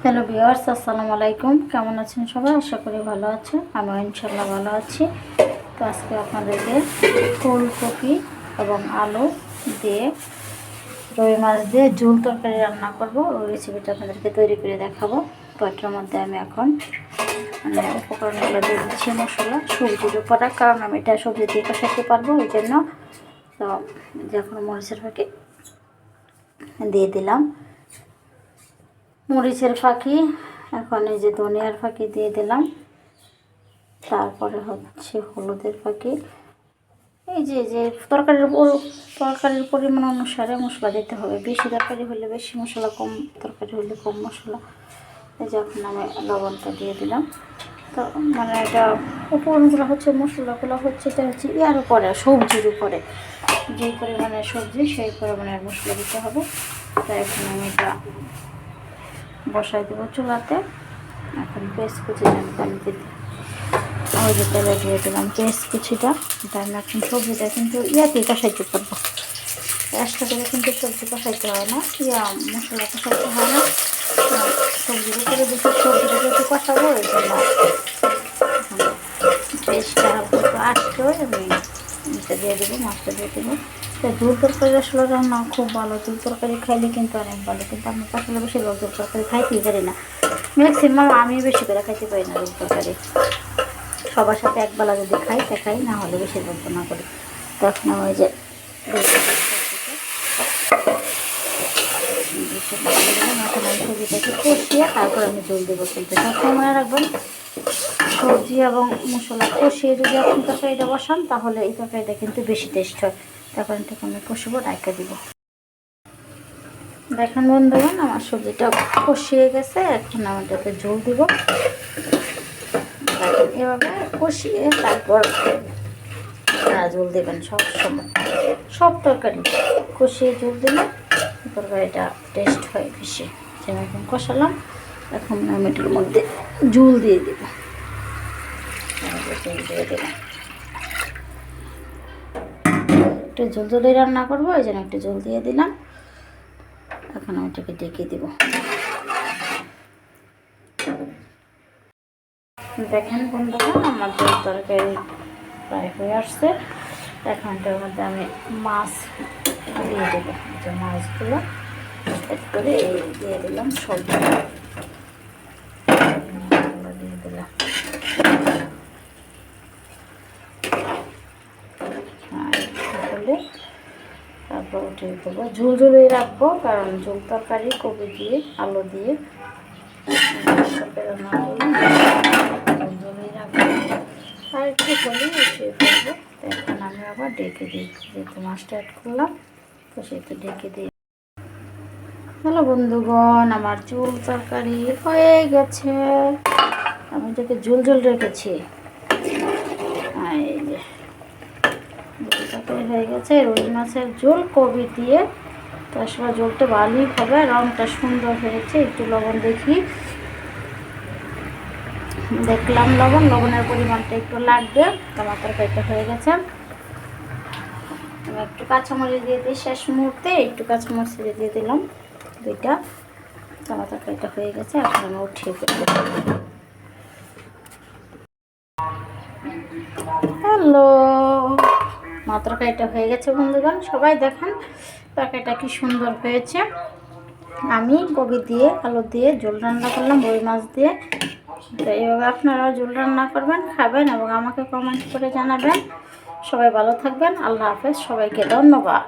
Hello viewers, আসসালামু আলাইকুম। কেমন আছেন সবাই? আশা করি ভালো আছেন। আমিও ইনশাল্লাহ ভালো আছি। তো আজকে আপনাদেরকে ফুলকপি এবং আলু দিয়ে রুই মাছ দিয়ে ঝোল তরকারি রান্না করব। ওই রেসিপিটা আপনাদেরকে তৈরি করে দেখাবো। তো এটার মধ্যে আমি এখন উপকরণগুলো দিয়ে দিচ্ছি মশলা সবজির উপরে, কারণ আমি এটা সবজি দিয়ে কষাতে পারবো এই জন্য। তো যখন মরিচের ফাঁকি দিয়ে দিলাম, মরিচের ফাঁকি, এখন এই যে ধনিয়ার ফাঁকি দিয়ে দিলাম, তারপরে হচ্ছে হলুদের ফাঁকি। এই যে তরকারির পরিমাণ অনুসারে মশলা দিতে হবে। বেশি তরকারি হলে বেশি মশলা, কম তরকারি হলে কম মশলা। এই যে এখন আমি লবণটা দিয়ে দিলাম। তো মানে এটা উপকরণগুলো হচ্ছে, মশলাগুলো হচ্ছে, এটা হচ্ছে ইয়ার উপরে, সবজির উপরে, যে পরিমাণে সবজি সেই পরিমাণের মশলা দিতে হবে। তাই এখন আমি এটা বসাই দেবো চুলাতে। এখন পেস্ট কুচি পানিতে ওই যে তেলে দিয়ে দিলাম পেস্ট কুচিটা। এটা আমি এখন সবজিটা কিন্তু ইয়াতেই কষাইতে পারবো, পেস্টটা করে কিন্তু সবজি কষাইতে হয় না, মশলা কষাইতে হয় না। সবজির উপরে বেশি সবজিটা যেহেতু কষাবো, এই জন্য পেস্টটা হালকা একটু আসলেও আমি এটা দিয়ে দেবো, মাছটা দিয়ে দেবো। ঝোল তরকারি আসলে রান্না খুব ভালো। ঝোল তরকারি খাইলে কিন্তু অনেক ভালো, কিন্তু আমি আসলে বেশিরভাগ ঝোল তরকারি খাইতেই পারি না। ম্যাক্সিমাম আমি বেশি করে খাইতে পারি না ঝোল তরকারি। সবার সাথে একবেলা যদি খাই, না হলে বেশিরভাগ না করি। তখন আমি ওই যে এখন আমি সবজিটাকে কষিয়ে তারপর আমি ঝোল দেবো। কিন্তু সবসময় মনে রাখবেন, সবজি এবং মশলা কষিয়ে যদি আপনি তরকারিটা বসান, তাহলে এই তরকারিটা কিন্তু বেশি টেস্ট হয়। তারপর থেকে আমি কষবো, ডাইকা দিব। দেখেন বন্ধুগণ, আমার সবজিটা কষিয়ে গেছে। এখন আমি এটাতে ঝোল দিব। এভাবে কষিয়ে তারপর ঝোল দেবেন। সব সময় সব তরকারি কষিয়ে ঝোল দিলে তরকারিটা টেস্ট হয় বেশি। যেরকম কষালাম, এখন আমি এটার মধ্যে ঝোল দিয়ে দেবো। একটু ঝোল ঝোলে রান্না করবো, এই জন্য একটু ঝোল দিয়ে দিলাম। এখন আমি এটাকে ডেকে দেব। দেখেন বন্ধুরা, আমার ঝোল তরকারি প্রায় হয়ে আসছে। এখন এটার মধ্যে আমি মাছ দিয়ে দেবো। যে মাছগুলো এক করে দিয়ে দিলাম, সবজি দিয়ে দিলাম। তারপর উঠিয়ে দেবো। ঝোল ঝোলেই রাখবো, কারণ ঝোল তরকারি কপি দিয়ে আলু দিয়ে রান্না করলাম, ঝোল ঝোলেই রাখবো। আর একটু হলে উঠিয়ে ফেলবো। তো এখন আমি আবার ডেকে দিই, যেহেতু মাছটা অ্যাড করলাম, তো সেটা ডেকে দিই। হ্যালো বন্ধুগণ, আমার ঝোল তরকারি হয়ে গেছে। আমি এটাকে ঝোল ঝোল রেখেছি। এই যে তরকারি হয়ে গেছে, রুই মাছের ঝোল কপি দিয়ে। তো আসলে ঝোলটা ভালোই হবে, রঙটা সুন্দর হয়েছে। একটু লবণ দেখলাম, লবণের পরিমাণটা একটু লাগবে। আমার তরকারিটা হয়ে গেছে। আমি একটু কাঁচামরিচ দিয়ে দিই, শেষ মুহূর্তে একটু কাঁচামরিচ দিয়ে দিলাম, দুইটা। আমার তরকারিটা হয়ে গেছে। এখন আমি উঠিয়ে ফেলবো। হ্যালো, আমার তরকারিটা হয়ে গেছে বন্ধুগণ। সবাই দেখেন তরকারিটা কি সুন্দর হয়েছে। আমি কপি দিয়ে আলু দিয়ে ঝোল রান্না করলাম, রুই মাছ দিয়ে। তো এইভাবে আপনারাও ঝোল রান্না করবেন, খাবেন এবং আমাকে কমেন্ট করে জানাবেন। সবাই ভালো থাকবেন। আল্লাহ হাফেজ, সবাইকে ধন্যবাদ।